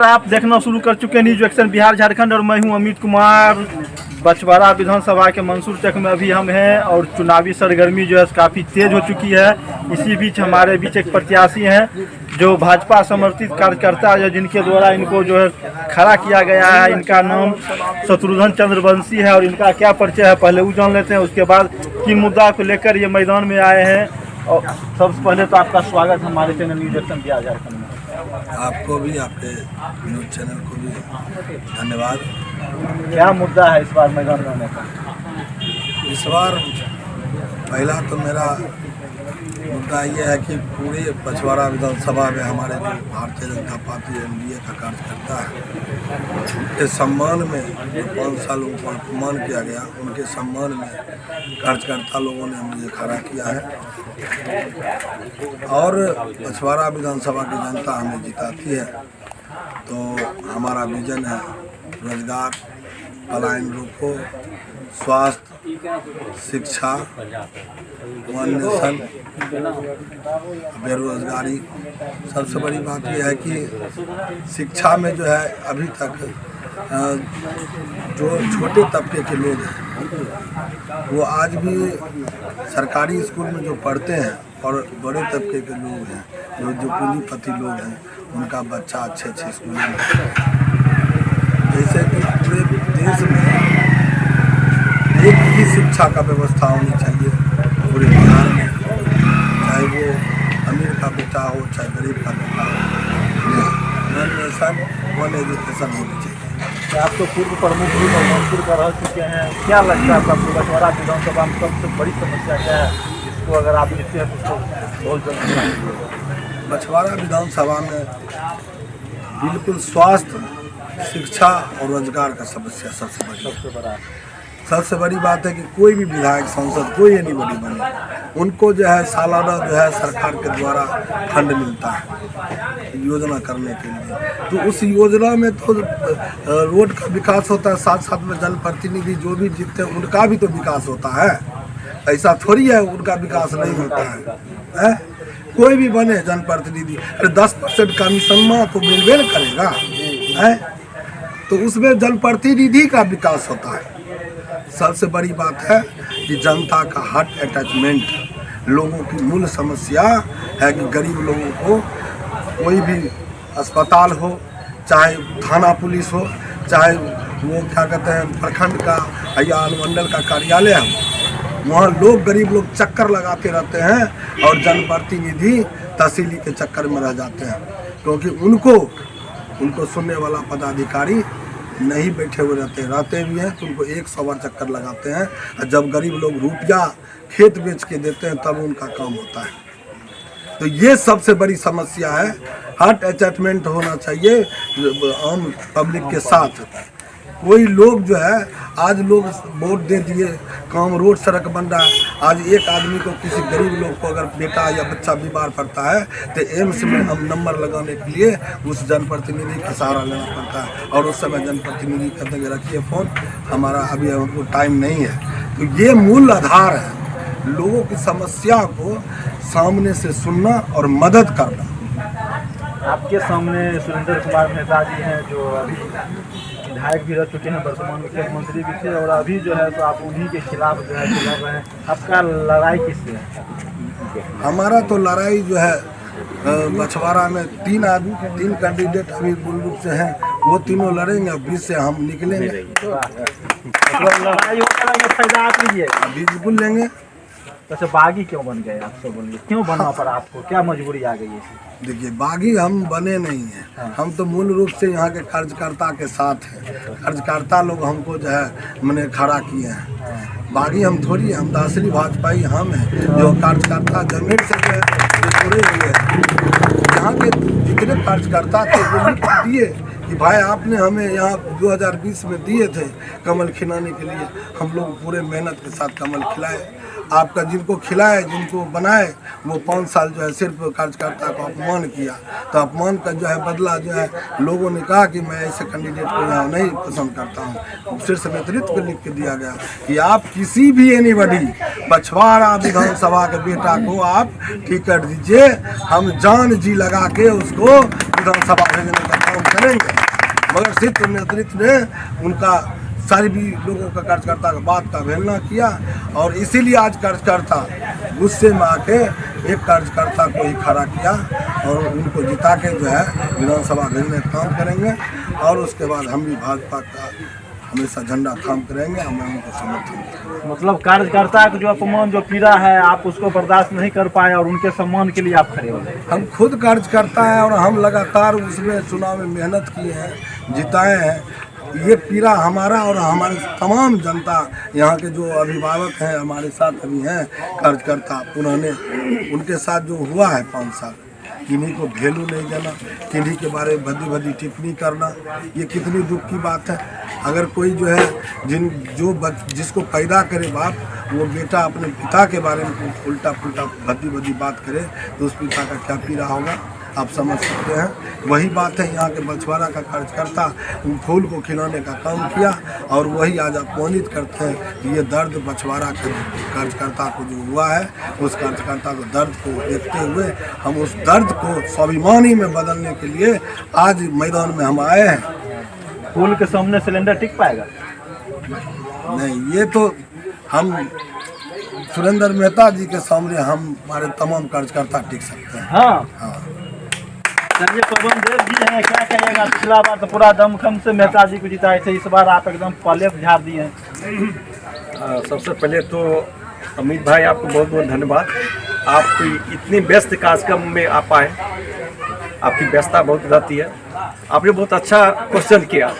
आप देखना शुरू कर चुके हैं न्यूज एक्शन बिहार झारखंड और मैं हूं अमित कुमार। बछवाड़ा विधानसभा के मंसूर चक में अभी हम हैं और चुनावी सरगर्मी जो है काफ़ी तेज हो चुकी है। इसी बीच हमारे बीच एक प्रत्याशी हैं जो भाजपा समर्थित कार्यकर्ता है, जिनके द्वारा इनको जो है खड़ा किया गया है। इनका नाम शत्रुघ्न चंद्रवंशी है और इनका क्या परिचय है पहले वो जान लेते हैं, उसके बाद किन मुद्दा को लेकर ये मैदान में आए हैं। और सबसे पहले तो आपका स्वागत हमारे channel news action Bihar Jharkhand में। आपको भी, आपके न्यूज़ चैनल को भी धन्यवाद। क्या मुद्दा है इस बार मैदान में आने का? इस बार पहला तो मेरा मुद्दा ये है कि पूरे बछवाड़ा विधानसभा में हमारे जो भारतीय जनता पार्टी एनडीए का कार्यकर्ता है, उनके सम्मान में जो 5 साल उनको अपमान किया गया, उनके सम्मान में कार्यकर्ता लोगों ने मुझे खड़ा किया है और बछवाड़ा विधानसभा की जनता हमें जिताती है। तो हमारा विजन है रोजगार, पलायन रोको, स्वास्थ्य, शिक्षा, वन नेशन, बेरोजगारी। सबसे बड़ी बात यह है कि शिक्षा में जो है अभी तक जो छोटे तबके के लोग हैं वो आज भी सरकारी स्कूल में जो पढ़ते हैं और बड़े तबके के लोग हैं जो पूंजीपति लोग हैं, उनका बच्चा अच्छे स्कूलों में पढ़ते हैं। जैसे कि पूरे देश में एक ही शिक्षा का व्यवस्था होनी चाहिए पूरे बिहार में, चाहे वो अमीर का बेटा हो चाहे गरीब का बेटा हो। वन नेशन वन एजुकेशन होनी चाहिए। आप तो पूर्व प्रमुख भी मंसूर का रह चुके हैं, क्या लगता है आपको बछवाड़ा विधानसभा में सबसे बड़ी समस्या क्या है जिसको अगर आप जीतते हैं तो बहुत जल्दी? बछवाड़ा विधानसभा में बिल्कुल स्वास्थ्य, शिक्षा और रोजगार का समस्या सबसे बड़ी बात है कि कोई भी विधायक, सांसद, कोई एनी बड़ी बने, उनको जो है सालाना जो है सरकार के द्वारा फंड मिलता है योजना करने के लिए। तो उस योजना में तो रोड का विकास होता है, साथ साथ में जनप्रतिनिधि जो भी जीतते हैं उनका भी तो विकास होता है। ऐसा थोड़ी है उनका विकास नहीं होता है। कोई भी बने जनप्रतिनिधि, 10% कमीशन में तो मिलबे करेगा है, तो उसमें जनप्रतिनिधि का विकास होता है। सबसे बड़ी बात है कि जनता का हार्ट अटैचमेंट, लोगों की मूल समस्या है कि गरीब लोगों को कोई भी अस्पताल हो, चाहे थाना पुलिस हो, चाहे वो क्या कहते हैं प्रखंड का या अनुमंडल का कार्यालय हो, वहाँ लोग गरीब लोग चक्कर लगाते रहते हैं और जनप्रतिनिधि तहसीली के चक्कर में रह जाते हैं, क्योंकि उनको सुनने वाला पदाधिकारी नहीं बैठे हुए रहते भी हैं, तो उनको 100 बार चक्कर लगाते हैं। और जब गरीब लोग रुपया खेत बेच के देते हैं तब उनका काम होता है। तो ये सबसे बड़ी समस्या है। हार्ट अटैचमेंट होना चाहिए आम पब्लिक के साथ। कोई लोग जो है, आज लोग वोट दे दिए, काम रोड सड़क बन रहा है। आज एक आदमी को, किसी गरीब लोग को अगर बेटा या बच्चा बीमार पड़ता है तो एम्स में हम नंबर लगाने के लिए उस जनप्रतिनिधि का सहारा लेना पड़ता है और उस समय जनप्रतिनिधि कहते हैं रखिए फ़ोन, हमारा अभी हमको टाइम नहीं है। तो ये मूल आधार है लोगों की समस्या को सामने से सुनना और मदद करना। आपके सामने सुरेंद्र कुमार मेहता जी हैं जो अभी विधायक भी रह चुके हैं, वर्तमान मुख्यमंत्री भी थे और अभी जो है तो आप उन्हीं के खिलाफ जो है लड़ रहे हैं। आपका लड़ाई किससे है? हमारा तो लड़ाई जो है बछवाड़ा में 3 कैंडिडेट अभी मूल रूप से हैं, वो तीनों लड़ेंगे, 20 से हम निकलेंगे। लड़ाई फायदा आप लीजिए, बिल्कुल लेंगे। वैसे बागी क्यों बन गए आप? सब बोलिए क्यों बनना पड़ा आपको, क्या मजबूरी आ गई है? देखिए, बागी हम बने नहीं हैं। हाँ। हम तो मूल रूप से यहाँ के कार्यकर्ता के साथ हैं। कार्यकर्ता लोग हमको जो है मैंने खड़ा किए हैं। बागी हम थोड़ी, हम तो असली भाजपाई हम हैं जो कार्यकर्ता जमीन से जो है जुड़े हुए हैं। यहाँ के जितने कार्यकर्ता थे वो लिख दिए कि भाई आपने हमें यहाँ 2020 में दिए थे कमल खिलाने के लिए, हम लोग पूरे मेहनत के साथ कमल खिलाए। आपका जिनको खिलाए, जिनको बनाए, वो 5 साल जो है सिर्फ कार्यकर्ता को अपमान किया। तो अपमान का जो है बदला जो है लोगों ने कहा कि मैं ऐसे कैंडिडेट को यहाँ नहीं पसंद करता हूँ। शीर्ष नेतृत्व को लिख के दिया गया कि आप किसी भी एनीबडी बछवाड़ा विधानसभा के बेटा को आप टिकट दीजिए, हम जान जी लगा के उसको विधानसभा भेजने का काम हम करेंगे, मगर सिर्फ नेतृत्व ने उनका सारी भी लोगों का कार्यकर्ता का बात का अवहेलना किया और इसीलिए आज कार्यकर्ता गुस्से में आके एक कार्यकर्ता को ही खड़ा किया और उनको जिता के जो है विधानसभा भेजने का काम करेंगे और उसके बाद हम भी भाजपा का हमेशा झंडा थाम करेंगे, हम उनको समर्थन करेंगे। मतलब कार्यकर्ता का जो अपमान जो पीड़ा है आप उसको बर्दाश्त नहीं कर पाए और उनके सम्मान के लिए आप खड़े हो गए। हम खुद कार्यकर्ता हैं और हम लगातार उसमें चुनाव में मेहनत किए हैं, जिताए हैं। ये पीड़ा हमारा और हमारे तमाम जनता यहाँ के जो अभिभावक हैं हमारे साथ अभी हैं कार्यकर्ता पुराने, उनके साथ जो हुआ है 5 साल, किन्हीं को वैल्यू नहीं देना, किन्हीं के बारे में भद्दी भद्दी टिप्पणी करना, ये कितनी दुख की बात है। अगर कोई जो है जिसको पैदा करे बाप, वो बेटा अपने पिता के बारे में उल्टा पुल्टा भद्दी भद्दी बात करे तो उस पिता का क्या पीड़ा होगा आप समझ सकते हैं। वही बात है, यहाँ के बछवाड़ा का कार्यकर्ता फूल को खिलाने का काम किया और वही आज अपमानित करते हैं कि ये दर्द बछवाड़ा के कार्यकर्ता को जो हुआ है, उस कार्यकर्ता को दर्द को देखते हुए हम उस दर्द को स्वाभिमानी में बदलने के लिए आज मैदान में हम आए हैं। फूल के सामने सिलेंडर टिक पाएगा? नहीं, ये तो हम सुरेंद्र मेहता जी के सामने हम हमारे तमाम कार्यकर्ता टिक सकते हैं। हाँ। चलिए, पवन देव जी हैं, क्या कहिएगा? पिछला बार तो पूरा दमखम से मेहता जी को जिताए थे, इस बार आप एकदम पहले झाड़ दिए हैं। सबसे पहले तो अमित भाई आपको बहुत बहुत धन्यवाद। आप इतनी व्यस्त कार्यक्रम में आप आए, आपकी व्यस्तता बहुत रहती है। आपने बहुत अच्छा क्वेश्चन किया।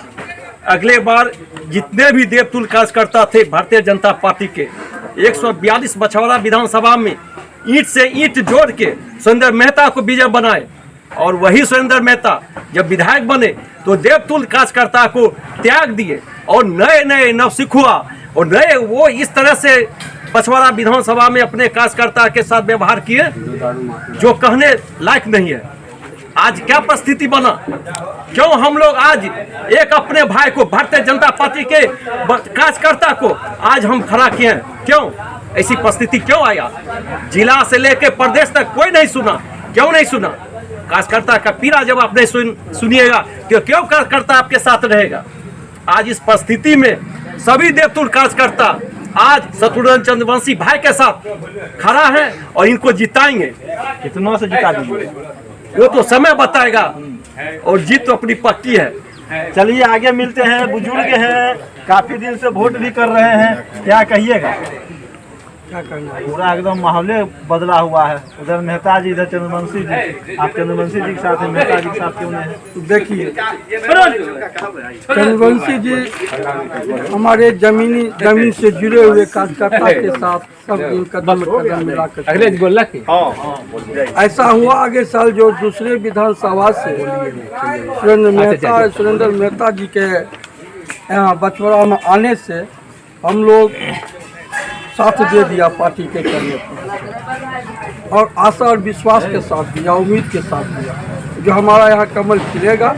अगले बार जितने भी देवतुल्य कार्यकर्ता थे भारतीय जनता पार्टी के 142 बछवाड़ा विधानसभा में ईंट से ईंट जोड़ के सुरेंद्र मेहता को विजय बनाए और वही सुरेंद्र मेहता जब विधायक बने तो देवतुल्य कार्यकर्ता को त्याग दिए और नए नए नवसिखुआ और नए वो इस तरह से बछवाड़ा विधानसभा में अपने कार्यकर्ता के साथ व्यवहार किए जो कहने लायक नहीं है। आज क्या परिस्थिति बना, क्यों हम लोग आज एक अपने भाई को भारतीय जनता पार्टी के कार्यकर्ता को आज हम खड़ा किए हैं, क्यों ऐसी परिस्थिति क्यों आया? जिला से लेकर प्रदेश तक कोई नहीं सुना, क्यों नहीं सुना? कार्यकर्ता का पीड़ा जब आप नहीं सुनिएगा तो क्यों कार्यकर्ता आपके साथ रहेगा? आज इस परिस्थिति में सभी देवतुल्य कार्यकर्ता आज शत्रुघ्न चंद्रवंशी भाई के साथ खड़ा है और इनको जिताएंगे। कितनों से जिता दीजिए वो तो समय बताएगा और जीत तो अपनी पक्की है। चलिए आगे मिलते हैं। बुजुर्ग हैं, काफी दिन से वोट भी कर रहे हैं, क्या कहिएगा? क्या करना है? पूरा एकदम माहौल बदला हुआ है। उधर मेहता जी, इधर चंद्रवंशी जी। आप चंद्रवंशी जी के साथ हैं, मेहता जी के साथ क्यों नहीं है? देखिए, चंद्रवंशी जी हमारे जमीन से जुड़े हुए कार्यकर्ता के साथ सब दिन कदम कदम मिलाकर ऐसा हुआ। आगे साल जो दूसरे विधानसभा से सुरेंद्र मेहता जी के यहाँ बछवाड़ा में आने से हम लोग साथ दे दिया पार्टी के करने पर और आशा और विश्वास के साथ दिया, उम्मीद के साथ दिया जो हमारा यहाँ कमल खिलेगा।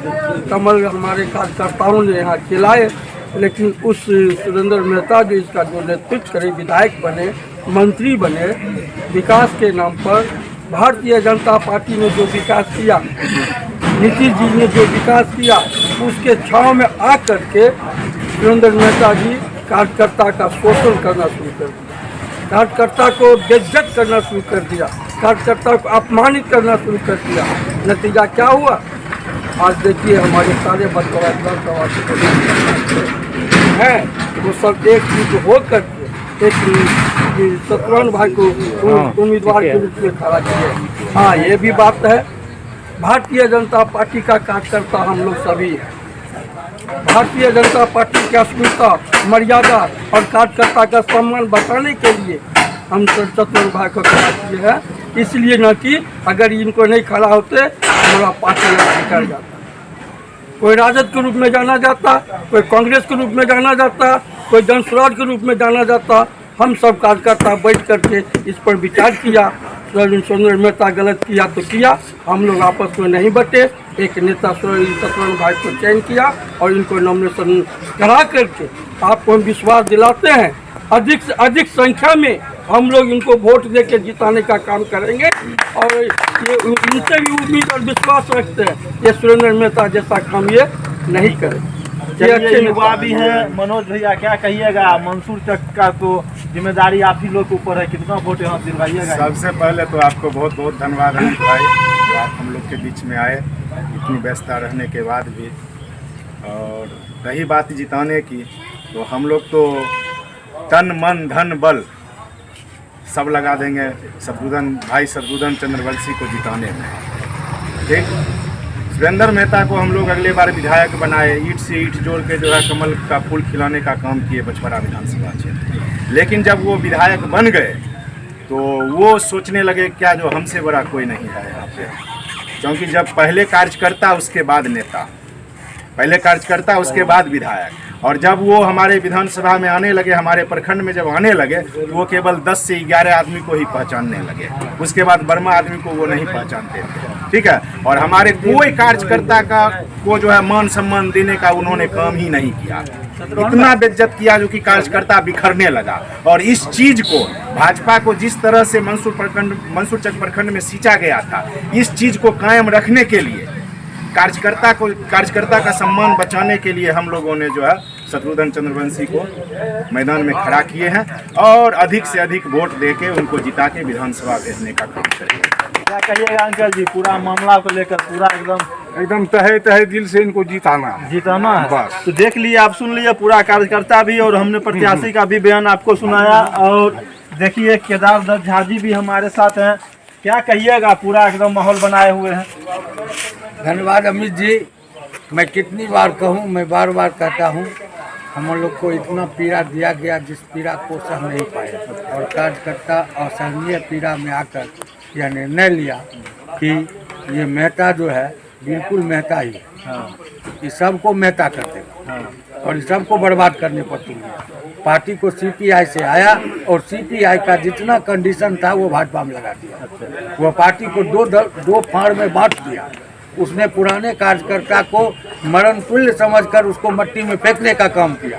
कमल हमारे कार्यकर्ताओं ने यहाँ खिलाए, लेकिन उस सुरेंद्र मेहता जो इसका जो नेतृत्व करे, विधायक बने, मंत्री बने, विकास के नाम पर भारतीय जनता पार्टी ने जो विकास किया, नीतीश जी ने जो विकास किया, उसके छाँव में आ करके सुरेंद्र मेहता जी कार्यकर्ता का शोषण करना शुरू कर दिया, कार्यकर्ता को बेइज्जत करना शुरू कर दिया, कार्यकर्ता को अपमानित करना शुरू कर दिया। नतीजा क्या हुआ? आज देखिए हमारे सारे बछवाड़ा हैं वो सब एक चीज हो करके एक शत्रुघ्न भाई को उम्मीदवार के रूप में खड़ा किए। हाँ, ये भी बात है, भारतीय जनता पार्टी का कार्यकर्ता हम लोग सभी हैं। भारतीय जनता पार्टी की अस्मिता, मर्यादा और कार्यकर्ता का सम्मान बताने के लिए हम शत्रुघ्न भाई को खड़ा किए हैं। इसलिए न कि अगर इनको नहीं खड़ा होते हमारा पार्टी निकल जाता, कोई राजद के रूप में जाना जाता, कोई कांग्रेस के रूप में जाना जाता, कोई जन स्वराज के रूप में जाना जाता। हम सब कार्यकर्ता बैठ करके इस पर विचार किया। सुरेंद्र मेहता गलत किया तो किया, हम लोग आपस में नहीं बटे। एक नेता शत्रुघ्न भाई को चयन किया और इनको नॉमिनेशन करा करके आपको हम विश्वास दिलाते हैं अधिक से अधिक संख्या में हम लोग इनको वोट देकर जिताने का काम करेंगे और ये इनसे भी उम्मीद और विश्वास रखते हैं ये सुरेंद्र मेहता जैसा काम ये नहीं करे। ये चलिए, अच्छे युवा नेता भी है। मनोज भैया क्या कहिएगा, मंसूर चक का तो जिम्मेदारी आप ही लोग के ऊपर है, कितना वोट यहाँ दिलवाइएगा? सबसे पहले तो आपको बहुत बहुत धन्यवाद अमित भाई, जो आप हम लोग के बीच में आए इतनी व्यस्तता रहने के बाद भी। और रही बात जिताने की, तो हम लोग तो तन मन धन बल सब लगा देंगे शत्रुघ्न चंद्रवंशी को जिताने में। ठीक, सुरेंद्र मेहता को हम लोग अगले बार विधायक बनाए, ईंट से ईंट जोड़ के जो है कमल का फूल खिलाने का काम किए बछवाड़ा विधानसभा क्षेत्र। लेकिन जब वो विधायक बन गए तो वो सोचने लगे क्या जो हमसे बड़ा कोई नहीं है यहाँ पे, क्योंकि जब पहले कार्यकर्ता उसके बाद नेता, पहले कार्यकर्ता उसके बाद विधायक, और जब वो हमारे विधानसभा में आने लगे, हमारे प्रखंड में जब आने लगे तो वो केवल 10 से 11 आदमी को ही पहचानने लगे, उसके बाद बर्मा आदमी को वो नहीं पहचानते थे। ठीक है, और हमारे कोई कार्यकर्ता का को जो है मान सम्मान देने का उन्होंने काम ही नहीं किया, इतना बेइज्जत किया जो कि कार्यकर्ता बिखरने लगा। और इस चीज को भाजपा को जिस तरह से मंसूर चक प्रखंड में सींचा गया था, इस चीज को कायम रखने के लिए कार्यकर्ता का सम्मान बचाने के लिए हम लोगों ने जो है शत्रुघ्न चंद्रवंशी को मैदान में खड़ा किए हैं और अधिक से अधिक वोट देके उनको जिता के विधानसभा भेजने का काम करेंगे। क्या कहिएगा अंकल जी, पूरा मामला को लेकर पूरा एकदम तहे दिल से इनको जिताना है बस। तो देख लिए, आप सुन लिए, पूरा कार्यकर्ता भी और हमने प्रत्याशी का भी बयान आपको सुनाया। और देखिए केदार दत्त झा जी भी हमारे साथ हैं, क्या कहिएगा, पूरा एकदम माहौल बनाए हुए हैं। धन्यवाद अमित जी। मैं कितनी बार कहूँ, मैं बार बार कहता हूँ, हम लोग को इतना पीड़ा दिया गया जिस पीड़ा को सह नहीं पाए, और कार्यकर्ता असहनीय पीड़ा में आकर यह निर्णय लिया कि ये मेहता जो है बिल्कुल मेहता ही है, ये सबको मेहता कर देगा और इस सबको बर्बाद करने पर तुल गया। पार्टी को सीपीआई से आया और सीपीआई का जितना कंडीशन था वो भाजपा में लगा दिया। वो पार्टी को दो फाड़ में बांट दिया। उसने पुराने कार्यकर्ता को मरण तुल्य समझकर उसको मिट्टी में फेंकने का काम किया,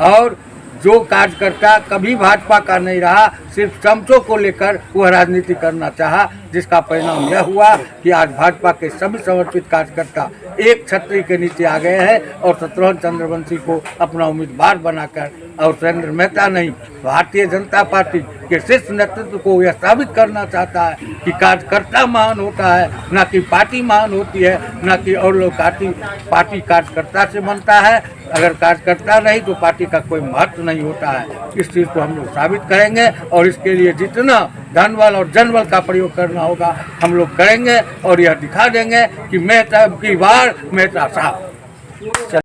और जो कार्यकर्ता कभी भाजपा का नहीं रहा, सिर्फ चमचों को लेकर वह राजनीति करना चाहा, जिसका परिणाम यह हुआ कि आज भाजपा के सभी समर्पित कार्यकर्ता एक छतरी के नीचे आ गए हैं और शत्रुघ्न चंद्रवंशी को अपना उम्मीदवार बनाकर, और सुरेंद्र मेहता नहीं, भारतीय जनता पार्टी के शीर्ष नेतृत्व को यह साबित करना चाहता है कि कार्यकर्ता महान होता है, न कि पार्टी महान होती है, न कि और लोग पार्टी कार्यकर्ता से बनता है। अगर कार्यकर्ता नहीं तो पार्टी का कोई महत्व नहीं होता है। इस चीज़ को हम लोग साबित करेंगे और इसके लिए जितना धनबल और जनबल का प्रयोग करना होगा हम लोग करेंगे, और यह दिखा देंगे कि मेहता की बार मेहता साहब।